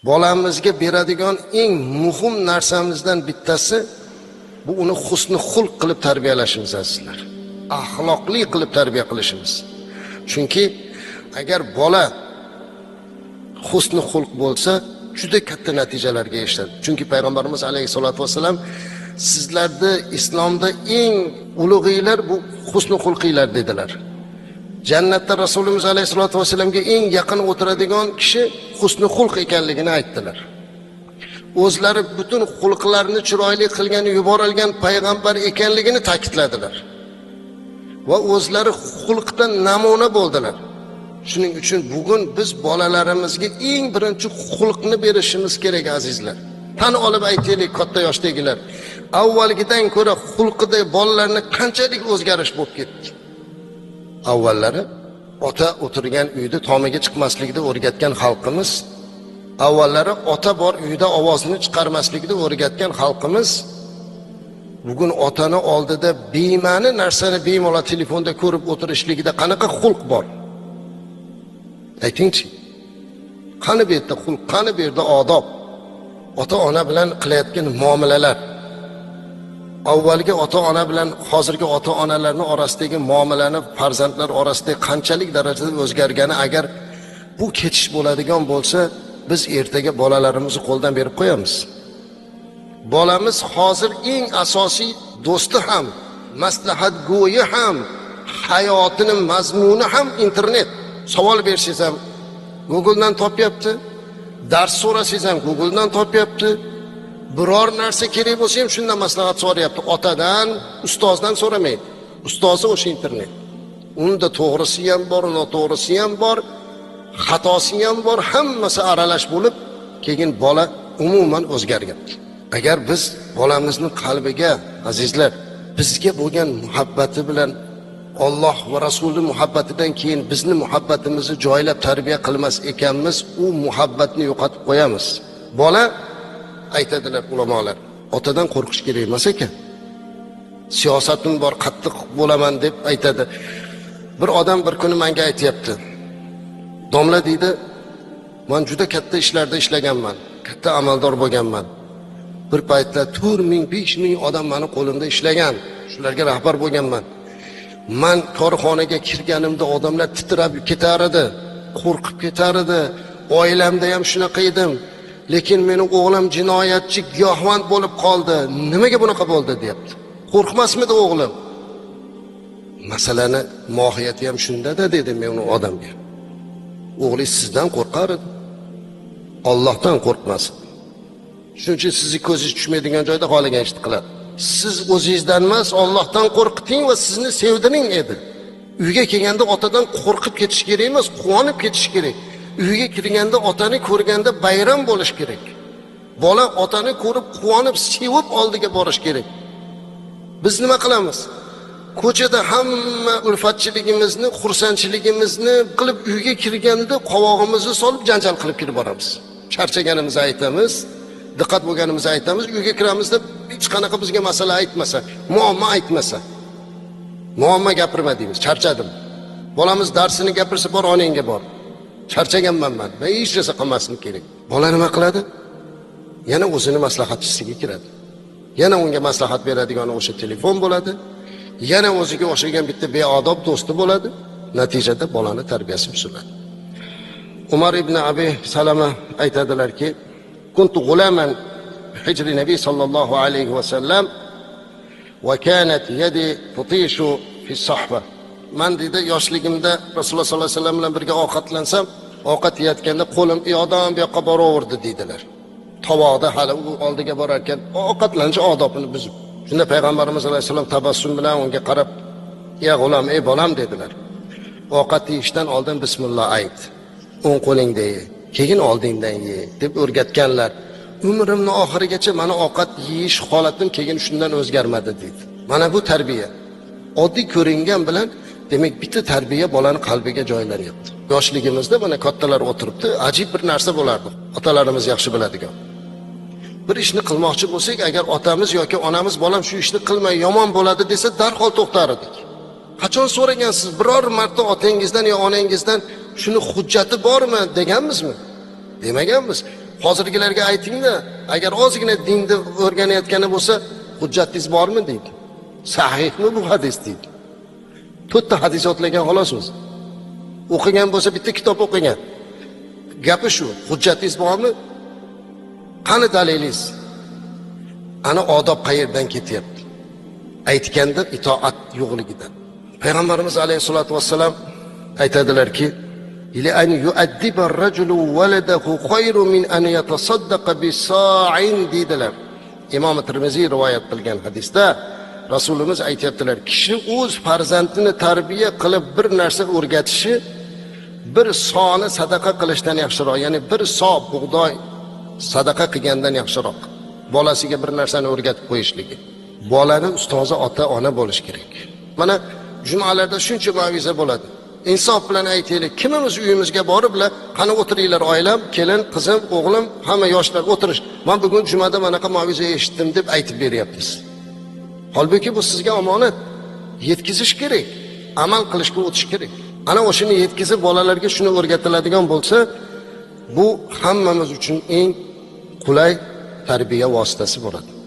bolamizga beradigan eng muhim narsamizdan bittasi bu uni husni xulq qilib tarbiyalashimiz azizlar. Axloqli qilib tarbiya qilishimiz. Chunki agar bola husni xulq bo'lsa, juda katta natijalarga erishadi. Chunki payg'ambarimiz alayhisolatu vasallam sizlarda islomda eng ulug'inglar bu husni xulqinglar dedilar. Jannatda Rasulimiz alayhisolatu vasallamga eng yaqin o'tiradigan kishi husni xulq ekanligini aytdilar. O'zlari butun xulqlarni chiroyli qilgan yuborilgan payg'ambar ekanligini ta'kidladilar. Va o'zlari xulqdan namuna bo'ldilar. Shuning uchun bugun biz bolalarimizga eng birinchi xulqni berishimiz kerak azizlar. Tan olib aytaylik katta yoshdagilar. Avvalgidan ko'ra xulqida bolalarni qanchalik o'zgarish bo'lib ketdi. Avvallari ota o'tirgan uyda tomiga chiqmaslikni o'rgatgan xalqimiz, avvallari ota bor uyda ovozini chiqarmaslikni o'rgatgan xalqimiz, bugun otani oldida be'ma'ni narsani bemalol telefonda ko'rib o'tirishligida qanaqa xulq bor? Aytingchi. Qani bu yerda xulq, qani bu yerda odob? Ota-ona bilan qilayotgan muomalalar. Avvalgi ota-ona bilan hozirgi ota-onalarning orasidagi muomalani farzandlar orasida qanchalik darajada o'zgargani agar bu ketish bo'ladigan bo'lsa, biz ertaga bolalarimizni qo'ldan berib qo'yamiz. Bolamiz hozir eng asosiy do'sti ham, maslahatgo'yi ham, hayotining mazmuni ham internet. Savol bersangiz ham Google'dan topyapti. Dars so'rasangiz ham Google'dan topyapti. Biror narsa kerak bo'lsa ham shundan maslahat so'rayapti. Otadan, ustozdan so'ramaydi. Ustozi o'sha internet. Unda to'g'risi ham bor, noto'g'risi ham bor, xatosi ham bor, hammasi aralash bo'lib, keyin bola umuman o'zgargan. Agar biz bolamizning qalbiga, azizlar, bizga bo'lgan muhabbati bilan Alloh va Rasuli muhabbatidan keyin bizni muhabbatimizni joylab tarbiya qilmas ekanmiz, u muhabbatni yo'qotib qo'yamiz. Bola aytadilar ulamolar, otadan qo'rqish kerak emas ekan. Siyosatim bor, qattiq bo'laman deb aytadi. Bir odam bir kuni menga aytibdi. Domla deydi, men juda katta ishlarda ishlaganman, katta amaldor bo'lganman. Bir paytda 4000, 5000 odam meni qo'limda ishlagan, shularga rahbar bo'lganman. Men korxonaga kirganimda odamlar titrab ketar edi, qo'rqib ketar edi. Oilamda ham shunaqa edim. Lekin mening o'g'lim jinoyatchi, giyohvand bo'lib qoldi. Nimaga bunaqa bo'ldi deyapti. Qo'rqmasmidi o'g'lim? Masalani mohiyati ham shunda-da dedim men u odamga. O'g'lingiz sizdan qo'rqar edi. Allohdan qo'rqmasin. Shuning uchun sizni ko'zingiz tushmaydigan joyda xohlagan ishni qiladi. Siz o'zingizdan emas, Allohdan qo'rqiting va sizni sevdiring edi. Uyga kelganda otadan qo'rqib ketish kerak emas, quvonib ketish kerak. Uyga kirganda otani ko'rganda bayram bo'lish kerak. Bola otani ko'rib quvonib, sevib oldiga borish kerak. Biz nima qilamiz? Ko'chada hamma ulfatchiligimizni, xursandchiligimizni qilib uyga kirganda qovog'imizni solib janjal qilib kirib boramiz. Charchaganimizni aytamiz, diqqat bo'lganimizni aytamiz, uyga kiramiz deb hech qanaqa bizga masala aytmasa, muammo aytmasa. Muammo gapirma deymiz, charchadim. Bolamiz darsini gapirsa bor onangga bor. Charchaganman men. Men hech narsa qilmaslik kerak. Bola nima qiladi? Yana o'zini maslahatchisiga kiradi. Yana unga maslahat beradigan o'sha telefon bo'ladi. Yana o'ziga o'xshagan bitta beodob do'sti bo'ladi. Natijada bolani tarbiyasi buziladi. Umar ibn Abi Salama aytadilarki, "Kuntu g'ulaman hijri Nabiy sallallohu alayhi va sallam va kanat yadi tutishu fi sahba." Men dedi yoshligimda Rasululloh sollallohu alayhi vasallam bilan birga ovqatlansam, ovqat yeyotganda qo'lim yoqdan bu yoqqa boraverdi dedilar. Tovoqda hali u oldiga borar ekan, ovqatlanish odobini buzib. Shunda payg'ambarimiz alayhisalom tabassum bilan unga qarab, "Ya g'ulam, ey bolam" dedilar. "Ovqat yeyishdan oldin bismillah ayt. O'ng qo'lingda ye, keyin oldingdan ye" deb o'rgatganlar. Umrimning oxirigacha mana ovqat yeyish holatim keyin shundan o'zgarmadi dedi. Mana bu tarbiya. Oddiy ko'ringan bilan demak bitta tarbiya bolani qalbiga joylanyapti. Yoshligimizda mana kattalar o'tiribdi, ajib bir narsa bo'lardi. Otalarimiz yaxshi biladigan. Bir ishni qilmoqchi bo'lsak, agar otamiz yoki onamiz bolam shu ishni qilmay yomon bo'ladi desa, darhol to'xtar edik. Qachon so'ragansiz biror marta otangizdan yo onangizdan shuni hujjati bormi deganmizmi? Demaganmiz. Hozirgilarga aytingda, agar ozgina dinni o'rganayotgani bo'lsa, hujjatingiz bormi deydi. Sahihmi bu hadis deydi. 4 ta hadis yodlagan xolosmiz. O'qigan bo'lsa bitta kitob o'qigan. Gapi shu, hujjatingiz bormi? Qani dalilingiz? Ana odob qayerdan ketyapti? Aytganda itoat yo'qligidan. Payg'ambarimiz alayhisolatu vassalam aytadilarki, "Ila an yu'addiba ar-rajulu waladahu khayru min an yatasaddaqa bi sa'in" dedilar. Imom Tirmiziy rivoyat qilgan hadisda Rasulimiz aytibdilar, kishi o'z farzandini tarbiya qilib bir narsa o'rgatishi bir soni sadaqa qilishdan yaxshiroq, ya'ni bir so bug'doy sadaqa qilgandan yaxshiroq. Bolasiga bir narsani o'rgatib qo'yishligi. Bolani ustozi ota-ona bo'lish kerak. Mana jumalarda shuncha maviza bo'ladi. Insof bilan aytaylik, kimimiz uyimizga borib, qani o'tiringlar oilam, kelin, qizim, o'g'lim, hamma yoshlar o'tirish. Men bugun jumada manaqa maviza eshitdim deb aytib beryapmiz. Holbuki bu sizga omonat. Yetkizish kerak, amal qilishga o'tish kerak. Ana o'shini yetkizib bolalarga shuni o'rgatiladigan bo'lsa, bu hammamiz uchun eng qulay tarbiya vositasi bo'ladi.